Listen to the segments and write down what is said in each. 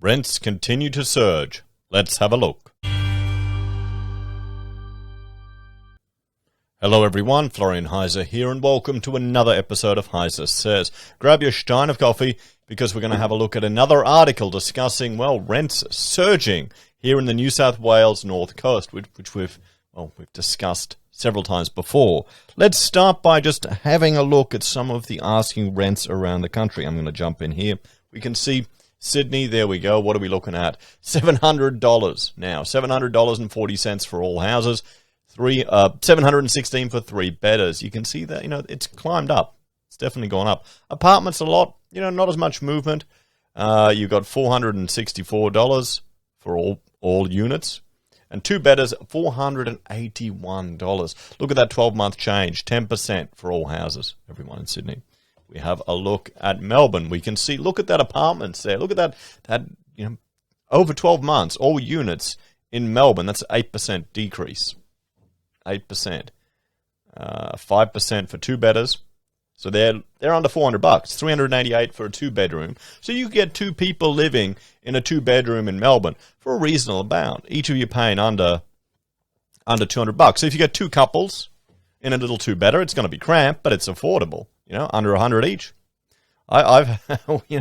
Rents continue to surge. Let's have a look. Hello everyone, Florian.heise here, and welcome to another episode of HeiseSays. Grab your stein of coffee because we're going to have a look at another article discussing, well, rents surging here in the New South Wales North Coast, which we've discussed several times before. Let's start by just having a look at some of the asking rents around the country. I'm going to jump in here. We can see Sydney, there we go. What are we looking at? $700 now. $700.40 for all houses. $716 for three bedders. You can see that, it's climbed up. It's definitely gone up. Apartments a lot, not as much movement. You've got $464 for all units. And two bedders, $481. Look at that 12-month change, 10% for all houses, everyone in Sydney. We have a look at Melbourne. We can see, look at that apartments there. Look at that over 12 months, all units in Melbourne, that's an 8% decrease. 8%. 5% for two bedders. So they're under $400, $388 for a two-bedroom. So you get two people living in a two-bedroom in Melbourne for a reasonable amount. Each of you paying under $200. So if you get two couples in a little two-bedder, it's going to be cramped, but it's affordable. Under $100 each.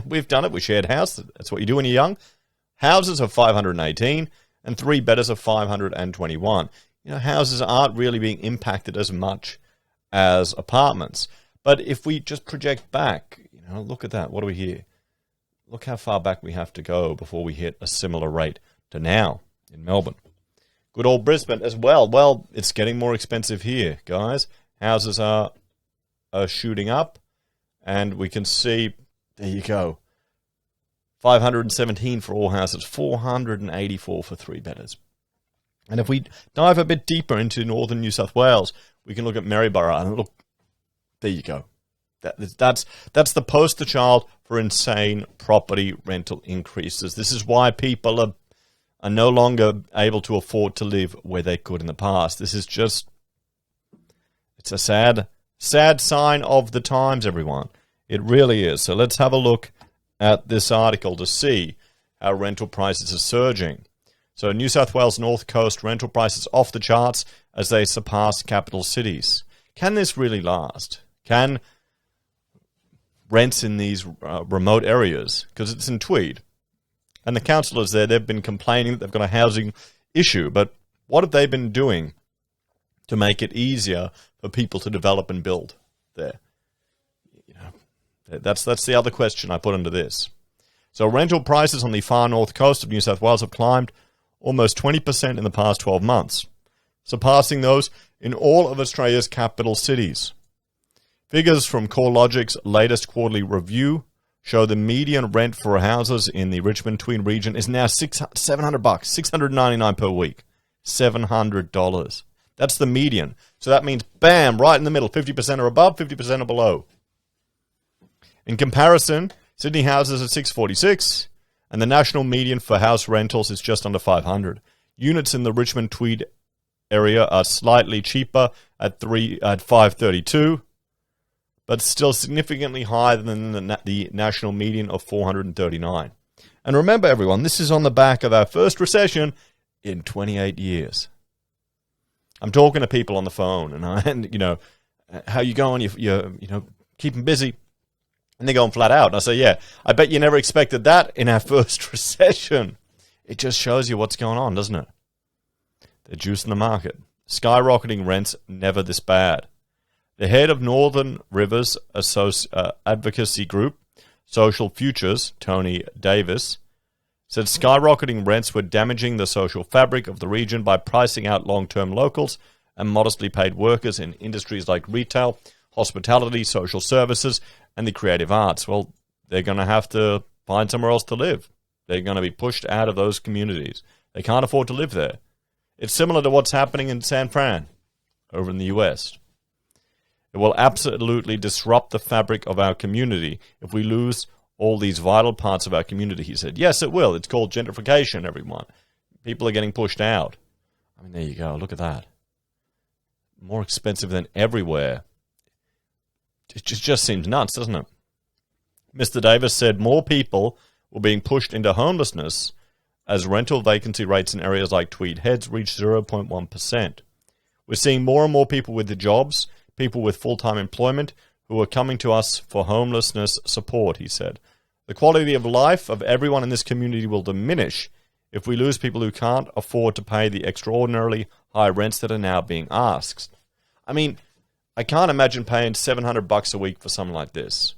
We've done it. We shared house. That's what you do when you're young. Houses are $518, and three bedders are $521. Houses aren't really being impacted as much as apartments. But if we just project back, look at that. What do we hear? Look how far back we have to go before we hit a similar rate to now in Melbourne. Good old Brisbane as well. Well, it's getting more expensive here, guys. Houses are shooting up, and we can see, there you go, $517 for all houses, $484 for three bedders. And if we dive a bit deeper into northern New South Wales, we can look at Maryborough, and look, there you go. That's the poster child for insane property rental increases. This is why people are no longer able to afford to live where they could in the past. This is just, it's a sad sign of the times, everyone. It really is. So let's have a look at this article to see how rental prices are surging. So New South Wales North Coast rental prices off the charts as they surpass capital cities. Can this really last? Can rents in these remote areas, because it's in Tweed, and the councillors there, they've been complaining that they've got a housing issue, but what have they been doing to make it easier for people to develop and build there? That's the other question I put into this. So rental prices on the far north coast of New South Wales have climbed almost 20% in the past 12 months, surpassing those in all of Australia's capital cities. Figures from CoreLogic's latest quarterly review show the median rent for houses in the Richmond-Tweed region is now $700, $699 per week. $700. That's the median. So that means, bam, right in the middle, 50% or above, 50% or below. In comparison, Sydney houses are $646, and the national median for house rentals is just under $500. Units in the Richmond-Tweed area are slightly cheaper at $532, but still significantly higher than the national median of $439. And remember, everyone, this is on the back of our first recession in 28 years. I'm talking to people on the phone, and how you going? You're keeping busy. And they're going flat out. And I say, yeah, I bet you never expected that in our first recession. It just shows you what's going on, doesn't it? They're juicing the market. Skyrocketing rents, never this bad. The head of Northern Rivers Advocacy Group, Social Futures, Tony Davis, said skyrocketing rents were damaging the social fabric of the region by pricing out long-term locals and modestly paid workers in industries like retail, hospitality, social services, and the creative arts. Well, they're going to have to find somewhere else to live. They're going to be pushed out of those communities. They can't afford to live there. It's similar to what's happening in San Fran over in the US. It will absolutely disrupt the fabric of our community if we lose all these vital parts of our community, he said. Yes, it will. It's called gentrification, everyone. People are getting pushed out. I mean, there you go. Look at that. More expensive than everywhere. It just seems nuts, doesn't it? Mr. Davis said more people were being pushed into homelessness as rental vacancy rates in areas like Tweed Heads reached 0.1%. We're seeing more and more people with the jobs, people with full-time employment, who are coming to us for homelessness support, he said. The quality of life of everyone in this community will diminish if we lose people who can't afford to pay the extraordinarily high rents that are now being asked. I mean, I can't imagine paying $700 a week for something like this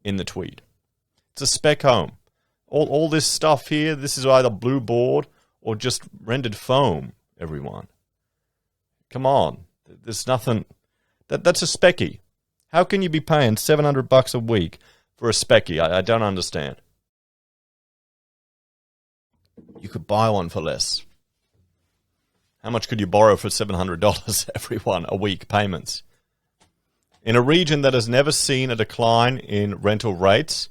in the Tweed. It's a spec home. All this stuff here, this is either blue board or just rendered foam, everyone. Come on. There's nothing... That's a specky. How can you be paying $700 a week for a specky? I don't understand. You could buy one for less. How much could you borrow for $700, everyone, a week payments? In a region that has never seen a decline in rental rates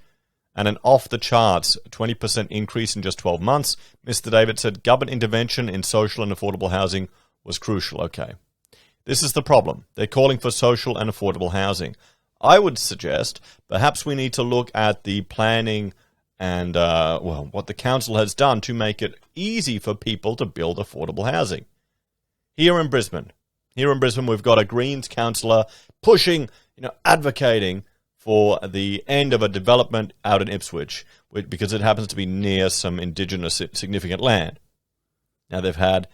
and an off-the-charts 20% increase in just 12 months, Mr. David said government intervention in social and affordable housing was crucial. Okay. This is the problem. They're calling for social and affordable housing. I would suggest perhaps we need to look at the planning and what the council has done to make it easy for people to build affordable housing. Here in Brisbane, we've got a Greens councillor pushing, advocating for the end of a development out in Ipswich, because it happens to be near some Indigenous significant land. Now, they've had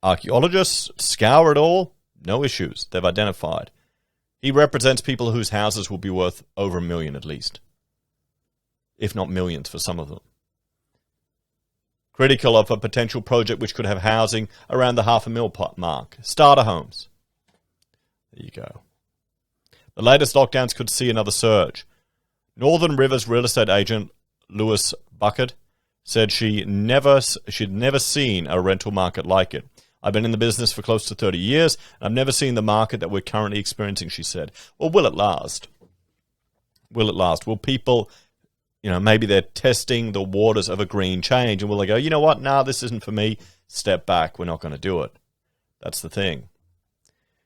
archaeologists scour it all. No issues. They've identified. He represents people whose houses will be worth over $1 million at least, if not millions for some of them. Critical of a potential project which could have housing around the $500,000 mark. Starter homes. There you go. The latest lockdowns could see another surge. Northern Rivers real estate agent Lewis Bucket said she'd never seen a rental market like it. I've been in the business for close to 30 years, and I've never seen the market that we're currently experiencing, she said. Well, will it last? Will it last? Will people, maybe they're testing the waters of a green change, and will they go, you know what, nah, this isn't for me, step back, we're not going to do it. That's the thing.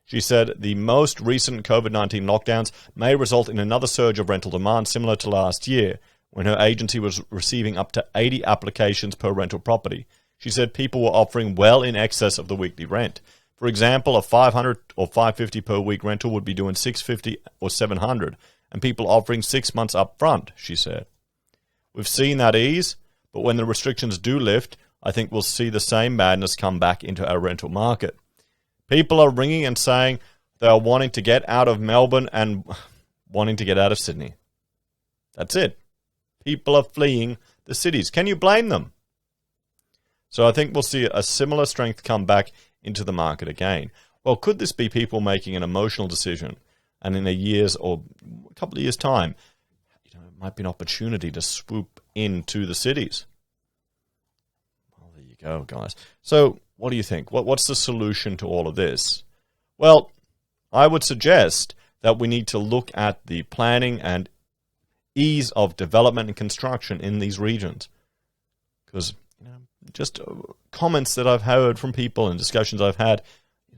She said the most recent COVID-19 lockdowns may result in another surge of rental demand similar to last year, when her agency was receiving up to 80 applications per rental property. She said people were offering well in excess of the weekly rent. For example, a $500 or $550 per week rental would be doing $650 or $700, and people offering 6 months up front, she said. We've seen that ease, but when the restrictions do lift, I think we'll see the same madness come back into our rental market. People are ringing and saying they are wanting to get out of Melbourne and wanting to get out of Sydney. That's it. People are fleeing the cities. Can you blame them? So I think we'll see a similar strength come back into the market again. Well, could this be people making an emotional decision, and in a year's or a couple of years' time, it might be an opportunity to swoop into the cities? Well, there you go, guys. So what do you think? What's the solution to all of this? Well, I would suggest that we need to look at the planning and ease of development and construction in these regions. Because just comments that I've heard from people and discussions I've had,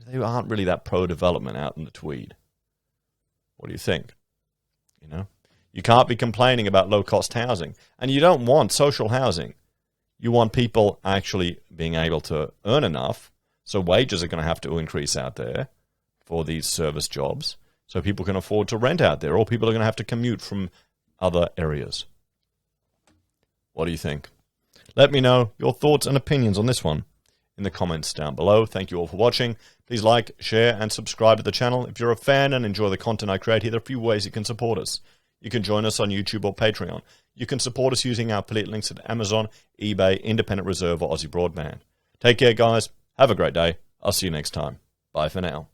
they aren't really that pro-development out in the Tweed. What do you think? You can't be complaining about low-cost housing. And you don't want social housing. You want people actually being able to earn enough, so wages are going to have to increase out there for these service jobs, so people can afford to rent out there, or people are going to have to commute from other areas. What do you think? Let me know your thoughts and opinions on this one in the comments down below. Thank you all for watching. Please like, share, and subscribe to the channel. If you're a fan and enjoy the content I create here, there are a few ways you can support us. You can join us on YouTube or Patreon. You can support us using our affiliate links at Amazon, eBay, Independent Reserve, or AussieBroadband. Take care, guys. Have a great day. I'll see you next time. Bye for now.